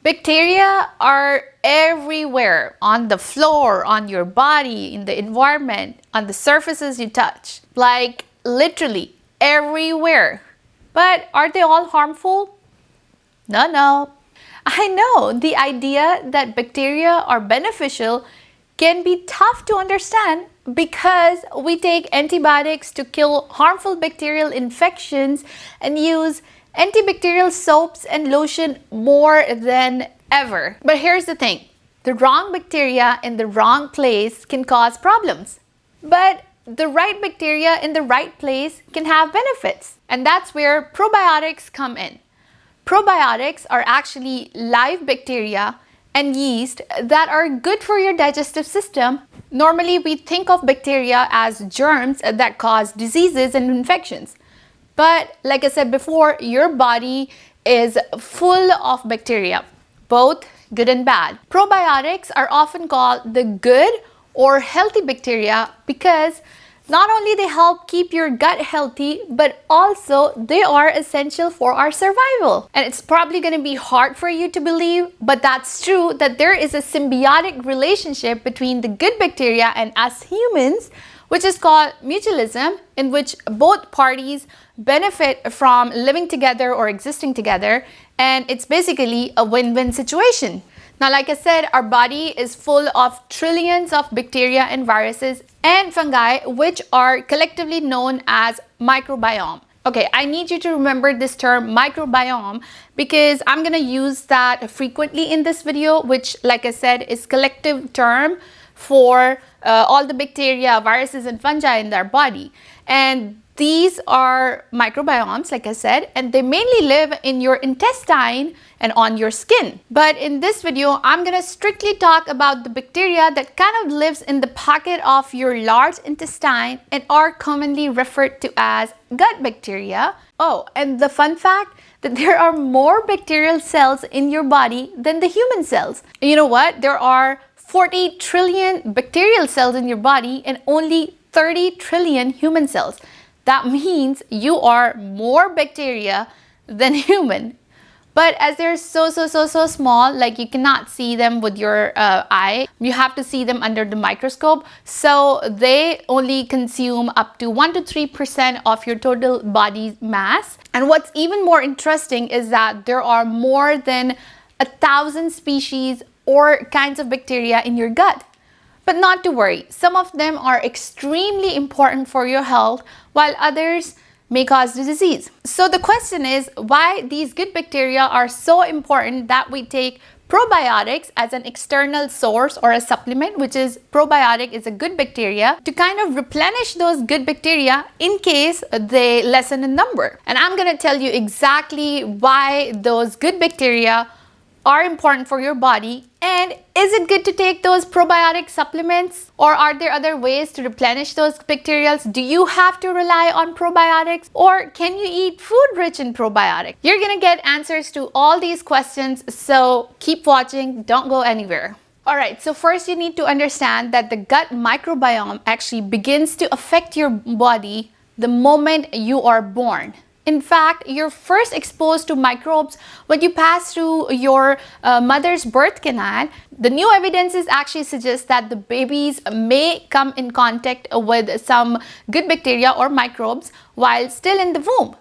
Bacteria are everywhere, on the floor, on your body, in the environment, on the surfaces you touch. Like literally everywhere. But are they all harmful? No. I know the idea that bacteria are beneficial can be tough to understand because we take antibiotics to kill harmful bacterial infections and use antibacterial soaps and lotion more than ever. But here's the thing, the wrong bacteria in the wrong place can cause problems. But the right bacteria in the right place can have benefits. And that's where probiotics come in. Probiotics are actually live bacteria and yeast that are good for your digestive system. Normally, we think of bacteria as germs that cause diseases and infections. But like I said before, your body is full of bacteria, both good and bad. Probiotics are often called the good or healthy bacteria because not only they help keep your gut healthy, but also they are essential for our survival. And it's probably going to be hard for you to believe, but that's true, that there is a symbiotic relationship between the good bacteria and us humans, which is called mutualism, in which both parties benefit from living together or existing together, and it's basically a win-win situation. Now, like I said, our body is full of trillions of bacteria and viruses and fungi, which are collectively known as microbiome. Okay, I need you to remember this term microbiome because I'm gonna use that frequently in this video, which, like I said, is collective term for all the bacteria, viruses, and fungi in our body. And these are microbiomes, like I said, and they mainly live in your intestine and on your skin. But in this video, I'm gonna strictly talk about the bacteria that kind of lives in the pocket of your large intestine and are commonly referred to as gut bacteria. Oh, and the fun fact that there are more bacterial cells in your body than the human cells. You know what? There are 40 trillion bacterial cells in your body and only 30 trillion human cells. That means you are more bacteria than human. But as they're so small, like you cannot see them with your eye, you have to see them under the microscope. So they only consume up to 1 to 3% of your total body mass. And what's even more interesting is that there are more than 1,000 species or kinds of bacteria in your gut. But not to worry, some of them are extremely important for your health, while others may cause the disease. So the question is why these good bacteria are so important that we take probiotics as an external source or a supplement, which is probiotic is a good bacteria, to kind of replenish those good bacteria in case they lessen in number. And I'm gonna tell you exactly why those good bacteria are important for your body, and is it good to take those probiotic supplements, or are there other ways to replenish those bacteria? Do you have to rely on probiotics, or can you eat food rich in probiotics? You're gonna get answers to all these questions, so keep watching, don't go anywhere. Alright, so first you need to understand that the gut microbiome actually begins to affect your body the moment you are born. In fact, you're first exposed to microbes when you pass through your mother's birth canal. The new evidences actually suggest that the babies may come in contact with some good bacteria or microbes while still in the womb.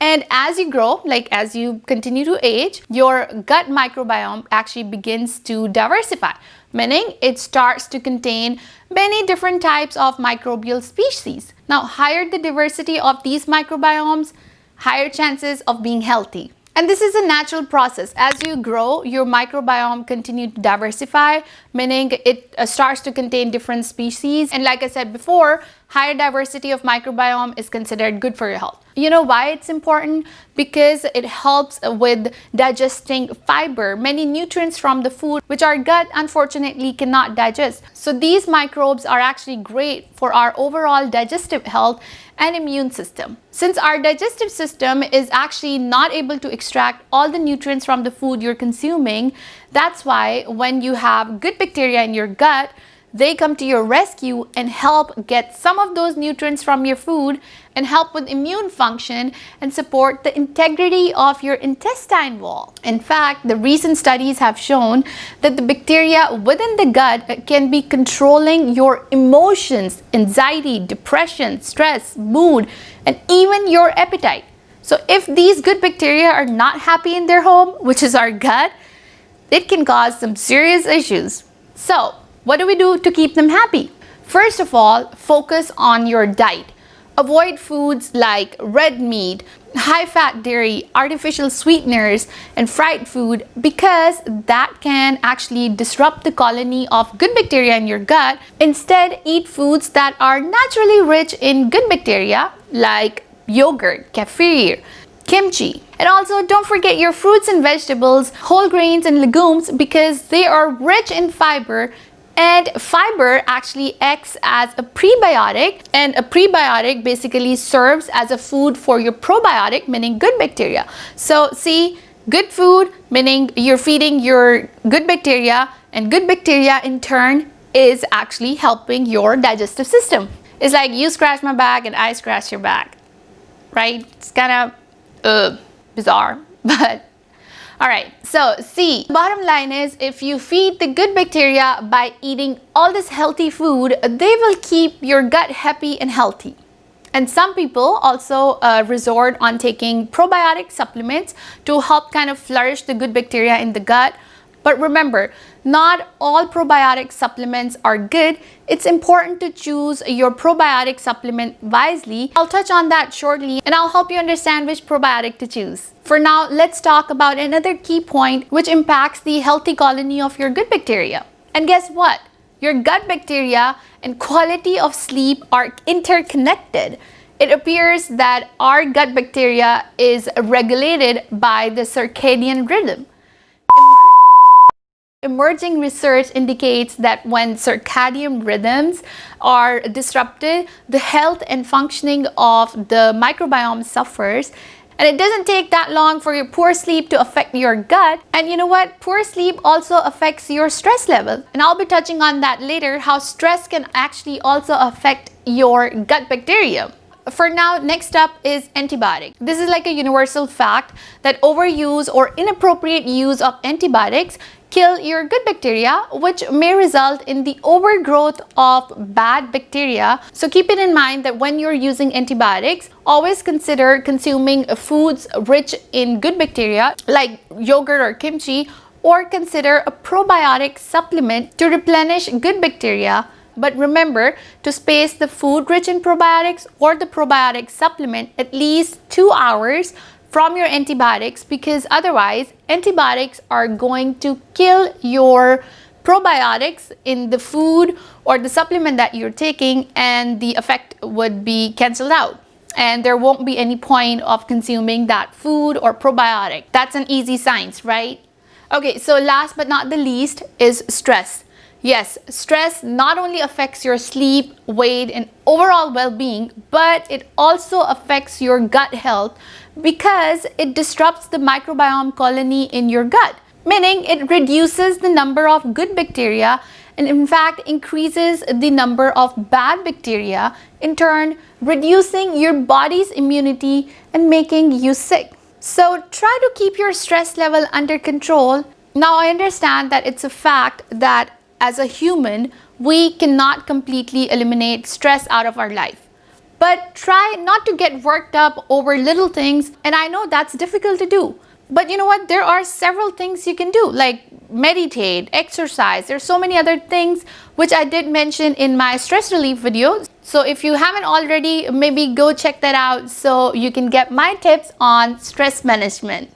And as you grow, like as you continue to age, your gut microbiome actually begins to diversify, meaning it starts to contain many different types of microbial species. Now, higher the diversity of these microbiomes, higher chances of being healthy. And this is a natural process. As you grow, your microbiome continues to diversify, meaning it starts to contain different species. And like I said before, higher diversity of microbiome is considered good for your health. You know why it's important? Because it helps with digesting fiber, many nutrients from the food, which our gut unfortunately cannot digest. So these microbes are actually great for our overall digestive health and immune system. Since our digestive system is actually not able to extract all the nutrients from the food you're consuming, that's why when you have good bacteria in your gut, they come to your rescue and help get some of those nutrients from your food and help with immune function and support the integrity of your intestine wall. In fact, the recent studies have shown that the bacteria within the gut can be controlling your emotions, anxiety, depression, stress, mood, and even your appetite. So if these good bacteria are not happy in their home, which is our gut, it can cause some serious issues. So what do we do to keep them happy? First of all, focus on your diet. Avoid foods like red meat, high-fat dairy, artificial sweeteners, and fried food because that can actually disrupt the colony of good bacteria in your gut. Instead, eat foods that are naturally rich in good bacteria like yogurt, kefir, kimchi. And also don't forget your fruits and vegetables, whole grains and legumes because they are rich in fiber. And fiber actually acts as a prebiotic, and a prebiotic basically serves as a food for your probiotic, meaning good bacteria. So see, good food meaning you're feeding your good bacteria, and good bacteria in turn is actually helping your digestive system. It's like you scratch my back and I scratch your back, right? It's kind of bizarre, but alright, so see, bottom line is if you feed the good bacteria by eating all this healthy food, they will keep your gut happy and healthy. And some people also resort on taking probiotic supplements to help kind of flourish the good bacteria in the gut. But remember, not all probiotic supplements are good. It's important to choose your probiotic supplement wisely. I'll touch on that shortly and I'll help you understand which probiotic to choose. For now, let's talk about another key point which impacts the healthy colony of your good bacteria. And guess what? Your gut bacteria and quality of sleep are interconnected. It appears that our gut bacteria is regulated by the circadian rhythm. Emerging research indicates that when circadian rhythms are disrupted, the health and functioning of the microbiome suffers. And it doesn't take that long for your poor sleep to affect your gut. And you know what? Poor sleep also affects your stress level. And I'll be touching on that later, how stress can actually also affect your gut bacteria. For now, next up is antibiotics. This is like a universal fact that overuse or inappropriate use of antibiotics kill your good bacteria, which may result in the overgrowth of bad bacteria. So keep it in mind that when you're using antibiotics, always consider consuming foods rich in good bacteria like yogurt or kimchi, or consider a probiotic supplement to replenish good bacteria. But remember to space the food rich in probiotics or the probiotic supplement at least 2 hours from your antibiotics, because otherwise antibiotics are going to kill your probiotics in the food or the supplement that you're taking, and the effect would be canceled out and there won't be any point of consuming that food or probiotic. That's an easy science, right? Okay, so last but not the least is stress. Yes, stress not only affects your sleep, weight, and overall well-being, but it also affects your gut health because it disrupts the microbiome colony in your gut, meaning it reduces the number of good bacteria and in fact increases the number of bad bacteria, in turn reducing your body's immunity and making you sick. So try to keep your stress level under control. Now I understand that it's a fact that as a human, we cannot completely eliminate stress out of our life. But try not to get worked up over little things, and I know that's difficult to do. But you know what? There are several things you can do, like meditate, exercise. There's so many other things which I did mention in my stress relief video. So if you haven't already, maybe go check that out so you can get my tips on stress management.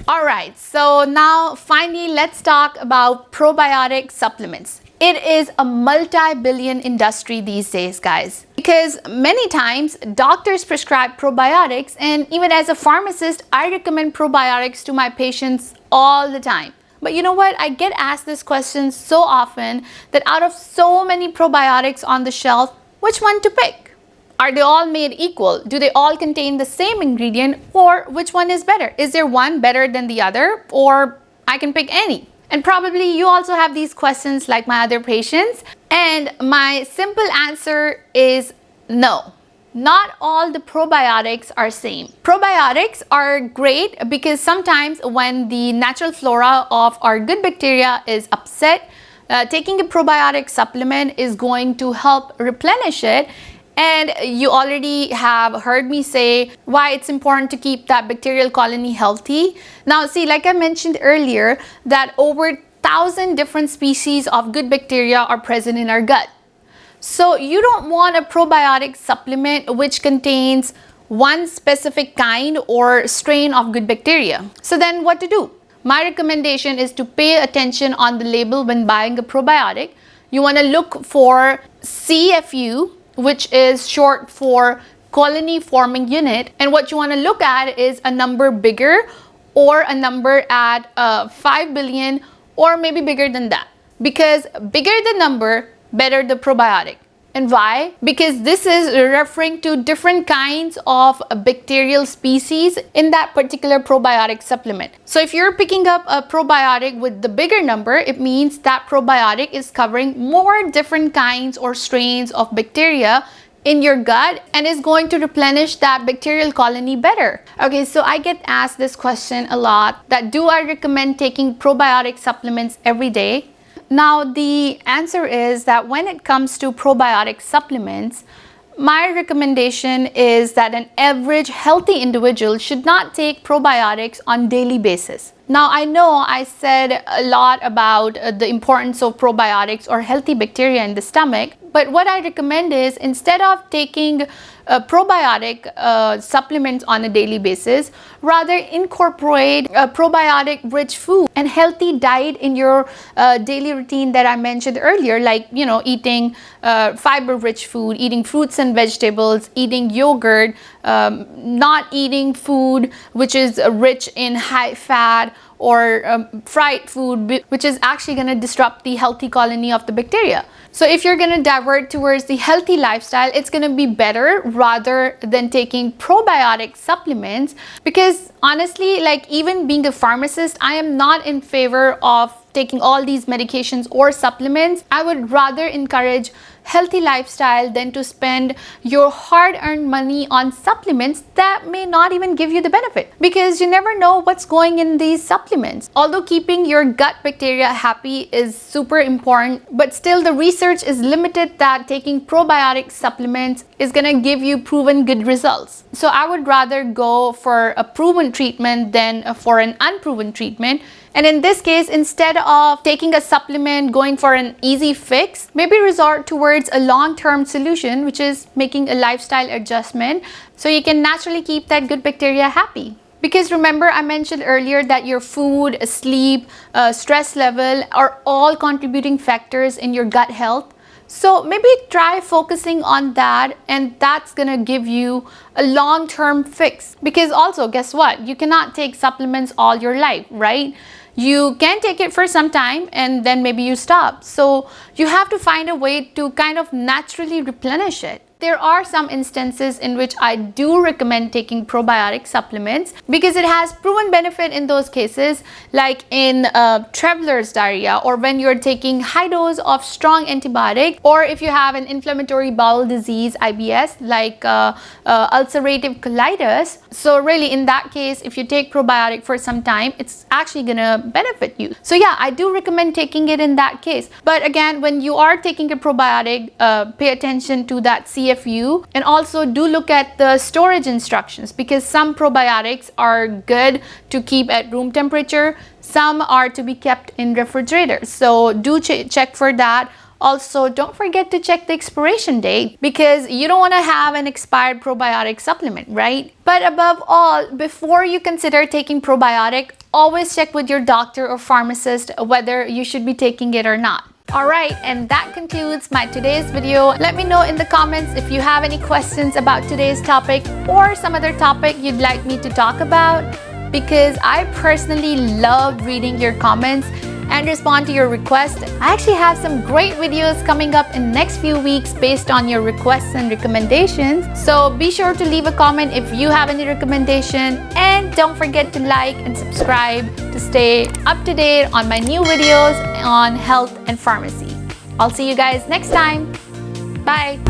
Alright, so now finally let's talk about probiotic supplements. It is a multi-billion industry these days, guys, because many times doctors prescribe probiotics, and even as a pharmacist, I recommend probiotics to my patients all the time. But you know what? I get asked this question so often that out of so many probiotics on the shelf, which one to pick? Are they all made equal? Do they all contain the same ingredient, or which one is better? Is there one better than the other, or I can pick any? And probably you also have these questions like my other patients, and my simple answer is no. not all the probiotics are same. Probiotics are great because sometimes when the natural flora of our good bacteria is upset, taking a probiotic supplement is going to help replenish it. And you already have heard me say why it's important to keep that bacterial colony healthy. Now see, like I mentioned earlier, that over 1,000 different species of good bacteria are present in our gut. So you don't want a probiotic supplement which contains one specific kind or strain of good bacteria. So then what to do? My recommendation is to pay attention on the label when buying a probiotic. You want to look for CFU, which is short for colony forming unit. And what you want to look at is a number bigger or a number at 5 billion or maybe bigger than that. Because bigger the number, better the probiotic. And why? Because this is referring to different kinds of bacterial species in that particular probiotic supplement. So if you're picking up a probiotic with the bigger number, it means that probiotic is covering more different kinds or strains of bacteria in your gut and is going to replenish that bacterial colony better. Okay, so I get asked this question a lot, that do I recommend taking probiotic supplements every day? Now the answer is that when it comes to probiotic supplements, my recommendation is that an average healthy individual should not take probiotics on daily basis. Now I know I said a lot about the importance of probiotics or healthy bacteria in the stomach, but what I recommend is instead of taking probiotic supplements on a daily basis, rather incorporate a probiotic rich food and healthy diet in your daily routine that I mentioned earlier, like eating fiber rich food, eating fruits and vegetables, eating yogurt, not eating food which is rich in high fat or fried food, which is actually going to disrupt the healthy colony of the bacteria. So if you're going to divert towards the healthy lifestyle, it's going to be better rather than taking probiotic supplements, because honestly, like even being a pharmacist, I am not in favor of taking all these medications or supplements. I would rather encourage healthy lifestyle than to spend your hard-earned money on supplements that may not even give you the benefit, because you never know what's going in these supplements. Although keeping your gut bacteria happy is super important, but still the research is limited that taking probiotic supplements is gonna give you proven good results. So I would rather go for a proven treatment than for an unproven treatment. And in this case, instead of taking a supplement, going for an easy fix, maybe resort towards a long-term solution, which is making a lifestyle adjustment so you can naturally keep that good bacteria happy. Because remember, I mentioned earlier that your food, sleep, stress level are all contributing factors in your gut health. So maybe try focusing on that, and that's gonna give you a long-term fix. Because also, guess what? You cannot take supplements all your life, right? You can take it for some time and then maybe you stop. So you have to find a way to kind of naturally replenish it. There are some instances in which I do recommend taking probiotic supplements because it has proven benefit in those cases, like in traveler's diarrhea, or when you're taking high dose of strong antibiotic, or if you have an inflammatory bowel disease, IBS, like ulcerative colitis. So really in that case, if you take probiotic for some time, it's actually gonna benefit you. So yeah, I do recommend taking it in that case. But again, when you are taking a probiotic, pay attention to that CFU, and also do look at the storage instructions, because some probiotics are good to keep at room temperature, some are to be kept in refrigerators. So do check for that. Also, don't forget to check the expiration date, because you don't want to have an expired probiotic supplement, right? But above all, before you consider taking probiotic, always check with your doctor or pharmacist whether you should be taking it or not. Alright, and that concludes my today's video. Let me know in the comments if you have any questions about today's topic or some other topic you'd like me to talk about, because I personally love reading your comments and respond to your requests. I actually have some great videos coming up in next few weeks based on your requests and recommendations. So be sure to leave a comment if you have any recommendation, and don't forget to like and subscribe to stay up to date on my new videos on health and pharmacy. I'll see you guys next time. Bye.